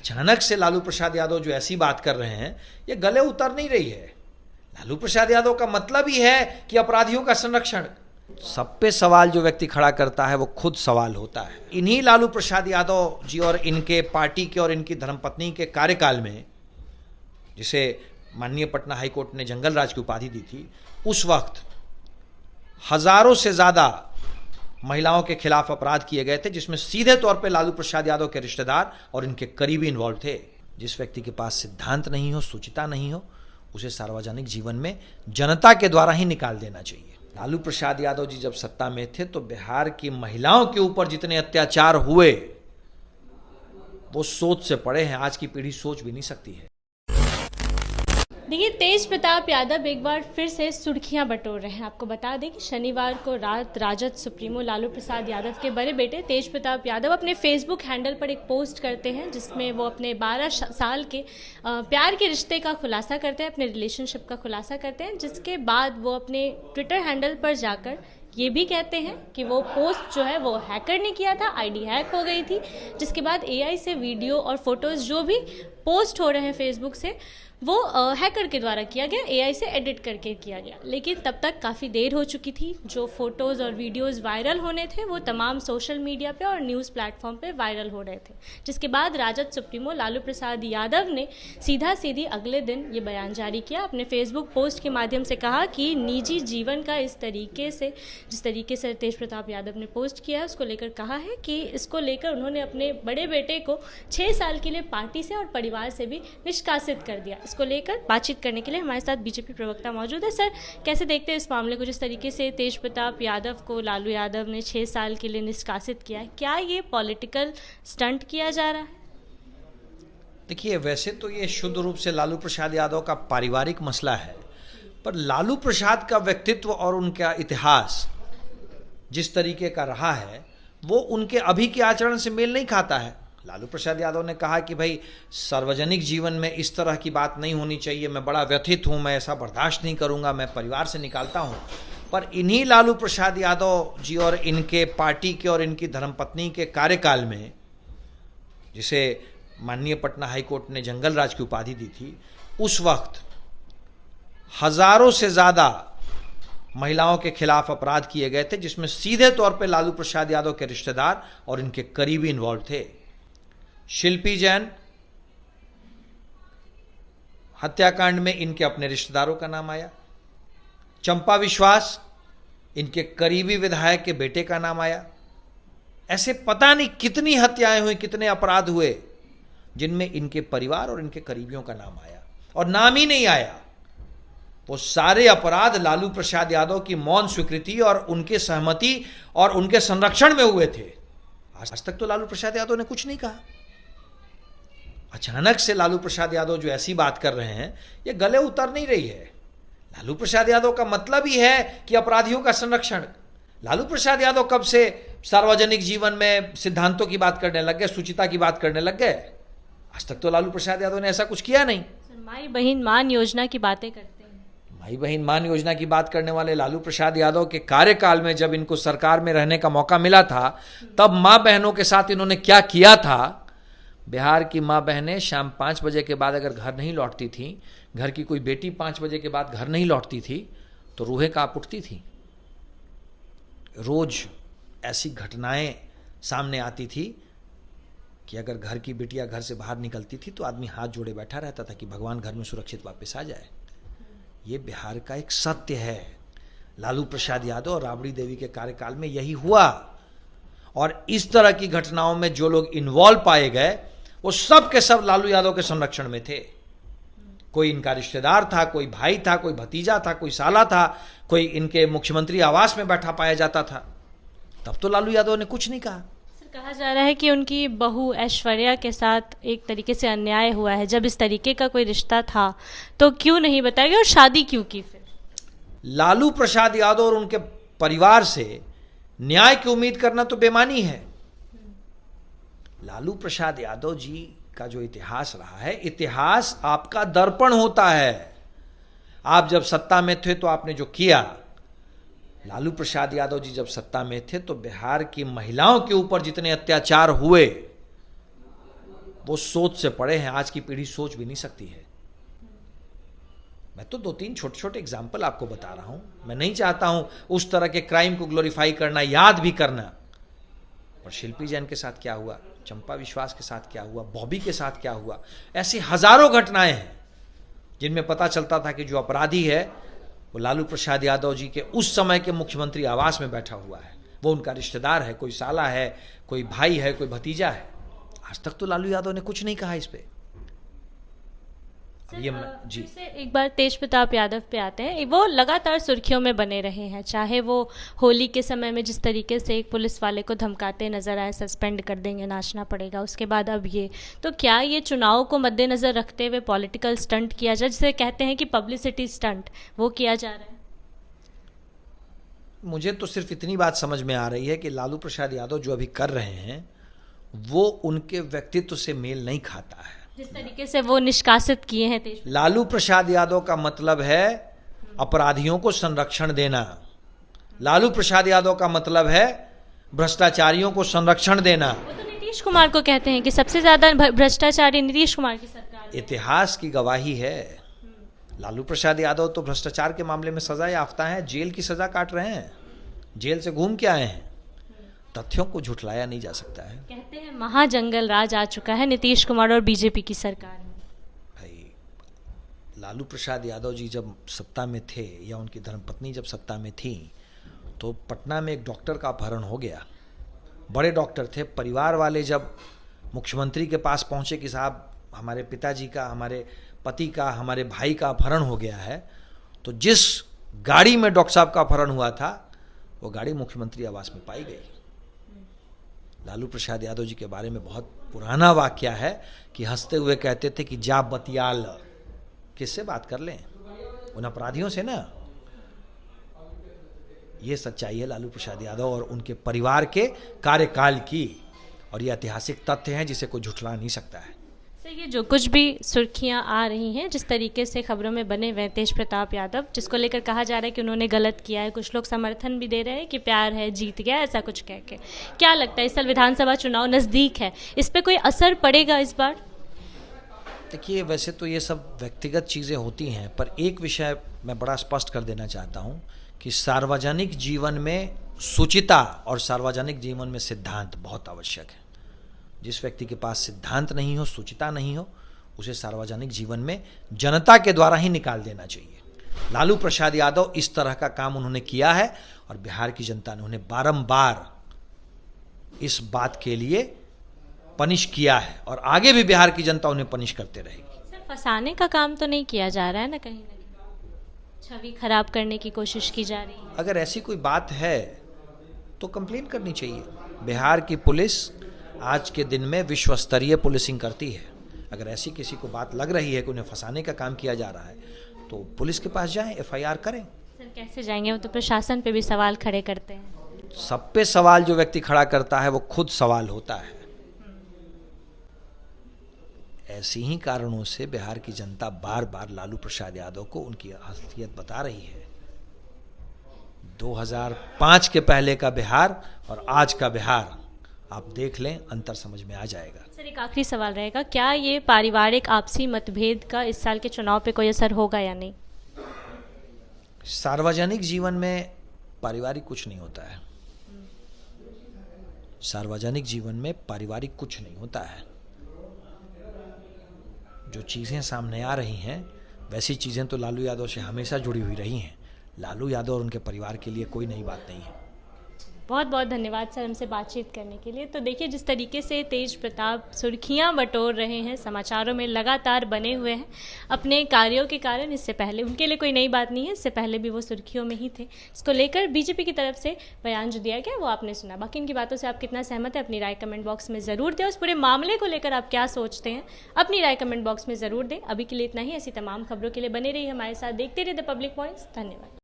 अचानक से लालू प्रसाद यादव जो ऐसी बात कर रहे हैं, ये गले उतर नहीं रही है। लालू प्रसाद यादव का मतलब ही है कि अपराधियों का संरक्षण। सब पे सवाल जो व्यक्ति खड़ा करता है वो खुद सवाल होता है। इन्हीं लालू प्रसाद यादव जी और इनके पार्टी के और इनकी धर्मपत्नी के कार्यकाल में, जिसे माननीय पटना हाईकोर्ट ने जंगल राज की उपाधि दी थी, उस वक्त हजारों से ज्यादा महिलाओं के खिलाफ अपराध किए गए थे, जिसमें सीधे तौर पे लालू प्रसाद यादव के रिश्तेदार और इनके करीबी इन्वॉल्व थे। जिस व्यक्ति के पास सिद्धांत नहीं हो, सूचिता नहीं हो, उसे सार्वजनिक जीवन में जनता के द्वारा ही निकाल देना चाहिए। लालू प्रसाद यादव जी जब सत्ता में थे तो बिहार की महिलाओं के ऊपर जितने अत्याचार हुए वो सोच से परे हैं। आज की पीढ़ी सोच भी नहीं सकती है। देखिए, तेज प्रताप यादव एक बार फिर से सुर्खियां बटोर रहे हैं। आपको बता दें कि शनिवार को रात राजद सुप्रीमो लालू प्रसाद यादव के बड़े बेटे तेज प्रताप यादव अपने फेसबुक हैंडल पर एक पोस्ट करते हैं, जिसमें वो अपने 12 साल के प्यार के रिश्ते का खुलासा करते हैं, अपने रिलेशनशिप का खुलासा करते हैं। जिसके बाद वो अपने ट्विटर हैंडल पर जाकर ये भी कहते हैं कि वो पोस्ट जो है वो हैकर ने किया था, आईडी हैक हो गई थी। जिसके बाद एआई से वीडियो और फोटोज़ जो भी पोस्ट हो रहे हैं फेसबुक से, वो हैकर के द्वारा किया गया, एआई से एडिट करके किया गया। लेकिन तब तक काफ़ी देर हो चुकी थी। जो फोटोज़ और वीडियोज़ वायरल होने थे वो तमाम सोशल मीडिया पे और न्यूज़ प्लेटफॉर्म पे वायरल हो रहे थे। जिसके बाद राजद सुप्रीमो लालू प्रसाद यादव ने सीधा सीधी अगले दिन ये बयान जारी किया। अपने फेसबुक पोस्ट के माध्यम से कहा कि निजी जीवन का जिस तरीके से तेज प्रताप यादव ने पोस्ट किया है, उसको लेकर कहा है कि इसको लेकर उन्होंने अपने बड़े बेटे को 6 साल के लिए पार्टी से और परिवार से भी निष्कासित कर दिया। इसको लेकर बातचीत करने के लिए हमारे साथ बीजेपी प्रवक्ता मौजूद है। सर, कैसे देखते हैं इस मामले को, जिस तरीके से तेज प्रताप यादव को लालू यादव ने 6 साल के लिए निष्कासित किया है? क्या ये पॉलिटिकल स्टंट किया जा रहा है? देखिए, वैसे तो ये शुद्ध रूप से लालू प्रसाद यादव का पारिवारिक मसला है, पर लालू प्रसाद का व्यक्तित्व और उनका इतिहास जिस तरीके का रहा है वो उनके अभी के आचरण से मेल नहीं खाता है। लालू प्रसाद यादव ने कहा कि भाई सार्वजनिक जीवन में इस तरह की बात नहीं होनी चाहिए, मैं बड़ा व्यथित हूँ, मैं ऐसा बर्दाश्त नहीं करूँगा, मैं परिवार से निकालता हूँ। पर इन्हीं लालू प्रसाद यादव जी और इनके पार्टी के और इनकी धर्मपत्नी के कार्यकाल में, जिसे माननीय पटना हाईकोर्ट ने जंगल राज की उपाधि दी थी, उस वक्त हजारों से ज़्यादा महिलाओं के खिलाफ अपराध किए गए थे, जिसमें सीधे तौर पे लालू प्रसाद यादव के रिश्तेदार और इनके करीबी इन्वॉल्व थे। शिल्पी जैन हत्याकांड में इनके अपने रिश्तेदारों का नाम आया। चंपा विश्वास इनके करीबी विधायक के बेटे का नाम आया। ऐसे पता नहीं कितनी हत्याएं हुई, कितने अपराध हुए जिनमें इनके परिवार और इनके करीबियों का नाम आया। और नाम ही नहीं आया, वो सारे अपराध लालू प्रसाद यादव की मौन स्वीकृति और उनके सहमति और उनके संरक्षण में हुए थे। आज तक तो लालू प्रसाद यादव ने कुछ नहीं कहा। अचानक से लालू प्रसाद यादव जो ऐसी बात कर रहे हैं, ये गले उतर नहीं रही है। लालू प्रसाद यादव का मतलब ही है कि अपराधियों का संरक्षण। लालू प्रसाद यादव कब से सार्वजनिक जीवन में सिद्धांतों की बात करने लग गए, सूचिता की बात करने लग गए? आज तक तो लालू प्रसाद यादव ने ऐसा कुछ किया नहीं। माई बहन मान योजना की बातें करते हैं। माई बहन मान योजना की बात करने वाले लालू प्रसाद यादव के कार्यकाल में, जब इनको सरकार में रहने का मौका मिला था, तब माँ बहनों के साथ इन्होंने क्या किया था। बिहार की माँ बहनें शाम 5 बजे के बाद अगर घर नहीं लौटती थीं, घर की कोई बेटी 5 बजे के बाद घर नहीं लौटती थी तो रूहें कांप उठती थी। रोज ऐसी घटनाएं सामने आती थी कि अगर घर की बेटियां घर से बाहर निकलती थी तो आदमी हाथ जोड़े बैठा रहता था कि भगवान घर में सुरक्षित वापस आ जाए। ये बिहार का एक सत्य है। लालू प्रसाद यादव और राबड़ी देवी के कार्यकाल में यही हुआ। और इस तरह की घटनाओं में जो लोग इन्वॉल्व पाए गए वो सब के सब लालू यादव के संरक्षण में थे। कोई इनका रिश्तेदार था, कोई भाई था, कोई भतीजा था, कोई साला था, कोई इनके मुख्यमंत्री आवास में बैठा पाया जाता था। तब तो लालू यादव ने कुछ नहीं कहा। सर, कहा जा रहा है कि उनकी बहू ऐश्वर्या के साथ एक तरीके से अन्याय हुआ है। जब इस तरीके का कोई रिश्ता था तो क्यों नहीं बताया गया और शादी क्यों की? फिर लालू प्रसाद यादव और उनके परिवार से न्याय की उम्मीद करना तो बेमानी है। लालू प्रसाद यादव जी का जो इतिहास रहा है, इतिहास आपका दर्पण होता है। आप जब सत्ता में थे तो आपने जो किया, लालू प्रसाद यादव जी जब सत्ता में थे तो बिहार की महिलाओं के ऊपर जितने अत्याचार हुए वो सोच से पड़े हैं, आज की पीढ़ी सोच भी नहीं सकती है। मैं तो 2-3 छोटे छोटे एग्जाम्पल आपको बता रहा हूं। मैं नहीं चाहता हूं उस तरह के क्राइम को ग्लोरीफाई करना, याद भी करना। पर शिल्पी जैन के साथ क्या हुआ, चंपा विश्वास के साथ क्या हुआ, बॉबी के साथ क्या हुआ, ऐसी हजारों घटनाएं हैं जिनमें पता चलता था कि जो अपराधी है वो लालू प्रसाद यादव जी के उस समय के मुख्यमंत्री आवास में बैठा हुआ है। वो उनका रिश्तेदार है, कोई साला है, कोई भाई है, कोई भतीजा है। आज तक तो लालू यादव ने कुछ नहीं कहा इस पे। ये जी से एक बार तेज प्रताप यादव पे आते हैं। वो लगातार सुर्खियों में बने रहे हैं, चाहे वो होली के समय में जिस तरीके से एक पुलिस वाले को धमकाते नजर आए, सस्पेंड कर देंगे, नाचना पड़ेगा, उसके बाद अब ये। तो क्या ये चुनाव को मद्देनजर रखते हुए पॉलिटिकल स्टंट किया जाए, जिसे कहते हैं कि पब्लिसिटी स्टंट, वो किया जा रहा है? मुझे तो सिर्फ इतनी बात समझ में आ रही है कि लालू प्रसाद यादव जो अभी कर रहे हैं वो उनके व्यक्तित्व से मेल नहीं खाता है। जिस तरीके से वो निष्कासित किए हैं तेज। लालू प्रसाद यादव का मतलब है अपराधियों को संरक्षण देना। लालू प्रसाद यादव का मतलब है भ्रष्टाचारियों को संरक्षण देना। वो तो नीतीश कुमार को कहते हैं कि सबसे ज्यादा भ्रष्टाचारी नीतीश कुमार की सरकार है। इतिहास की गवाही है। लालू प्रसाद यादव तो भ्रष्टाचार के मामले में सजा याफ्ता है, जेल की सजा काट रहे हैं, जेल से घूम के आए हैं। तथ्यों को झुठलाया नहीं जा सकता है। कहते हैं महाजंगल राज आ चुका है नीतीश कुमार और बीजेपी की सरकार में। भाई लालू प्रसाद यादव जी जब सत्ता में थे या उनकी धर्मपत्नी जब सत्ता में थी तो पटना में एक डॉक्टर का अपहरण हो गया। बड़े डॉक्टर थे। परिवार वाले जब मुख्यमंत्री के पास पहुंचे कि साहब हमारे पिताजी का, हमारे पति का, हमारे भाई का अपहरण हो गया है, तो जिस गाड़ी में डॉक्टर साहब का अपहरण हुआ था वो गाड़ी मुख्यमंत्री आवास में पाई गई। लालू प्रसाद यादव जी के बारे में बहुत पुराना वाकया है कि हंसते हुए कहते थे कि जा बतियाल। किससे बात कर लें? उन अपराधियों से ना। ये सच्चाई है लालू प्रसाद यादव और उनके परिवार के कार्यकाल की, और ये ऐतिहासिक तथ्य हैं जिसे कोई झुठला नहीं सकता है। सर, ये जो कुछ भी सुर्खियां आ रही हैं, जिस तरीके से खबरों में बने हुए तेज प्रताप यादव, जिसको लेकर कहा जा रहा है कि उन्होंने गलत किया है, कुछ लोग समर्थन भी दे रहे हैं कि प्यार है, जीत गया, ऐसा कुछ कह के, क्या लगता है इस साल विधानसभा चुनाव नज़दीक है, इस पर कोई असर पड़ेगा इस बार? देखिए, वैसे तो ये सब व्यक्तिगत चीज़ें होती हैं, पर एक विषय मैं बड़ा स्पष्ट कर देना चाहता हूँ कि सार्वजनिक जीवन में शुचिता और सार्वजनिक जीवन में सिद्धांत बहुत आवश्यक है। जिस व्यक्ति के पास सिद्धांत नहीं हो, शुचिता नहीं हो, उसे सार्वजनिक जीवन में जनता के द्वारा ही निकाल देना चाहिए। लालू प्रसाद यादव इस तरह का काम उन्होंने किया है और बिहार की जनता ने उन्हें बारंबार इस बात के लिए पनिश किया है और आगे भी बिहार की जनता उन्हें पनिश करते रहेगी। सर, फंसाने का काम तो नहीं किया जा रहा है ना, कहीं छवि खराब करने की कोशिश की जा रही है? अगर ऐसी कोई बात है तो कंप्लेन करनी चाहिए। बिहार की पुलिस आज के दिन में विश्व स्तरीय पुलिसिंग करती है। अगर ऐसी किसी को बात लग रही है कि उन्हें फंसाने का काम किया जा रहा है तो पुलिस के पास जाएं, एफआईआर करें। सर, कैसे जाएंगे? वो तो प्रशासन पे भी सवाल खड़े करते हैं। सब पे सवाल जो व्यक्ति खड़ा करता है वो खुद सवाल होता है। ऐसी ही कारणों से बिहार की जनता बार बार लालू प्रसाद यादव को उनकी असलियत बता रही है। 2005 के पहले का बिहार और आज का बिहार आप देख लें, अंतर समझ में आ जाएगा। सर, एक आखिरी सवाल रहेगा, क्या ये पारिवारिक आपसी मतभेद का इस साल के चुनाव पे कोई असर होगा या नहीं? सार्वजनिक जीवन में पारिवारिक कुछ नहीं होता है। सार्वजनिक जीवन में पारिवारिक कुछ नहीं होता है। जो चीज़ें सामने आ रही हैं वैसी चीज़ें तो लालू यादव से हमेशा जुड़ी हुई रही हैं। लालू यादव और उनके परिवार के लिए कोई नई बात नहीं है। बहुत बहुत धन्यवाद सर हमसे बातचीत करने के लिए। तो देखिए, जिस तरीके से तेज प्रताप सुर्खियां बटोर रहे हैं, समाचारों में लगातार बने हुए हैं अपने कार्यों के कारण। इससे पहले उनके लिए कोई नई बात नहीं है, इससे पहले भी वो सुर्खियों में ही थे। इसको लेकर बीजेपी की तरफ से बयान जो दिया गया वो आपने सुना। बाकी इनकी बातों से आप कितना सहमत है, अपनी राय कमेंट बॉक्स में ज़रूर दें। उस पूरे मामले को लेकर आप क्या सोचते हैं, अपनी राय कमेंट बॉक्स में ज़रूर दें। अभी के लिए इतना ही। ऐसी तमाम खबरों के लिए बने रहिए हमारे साथ, देखते रहिए द पब्लिक पॉइंट्स। धन्यवाद।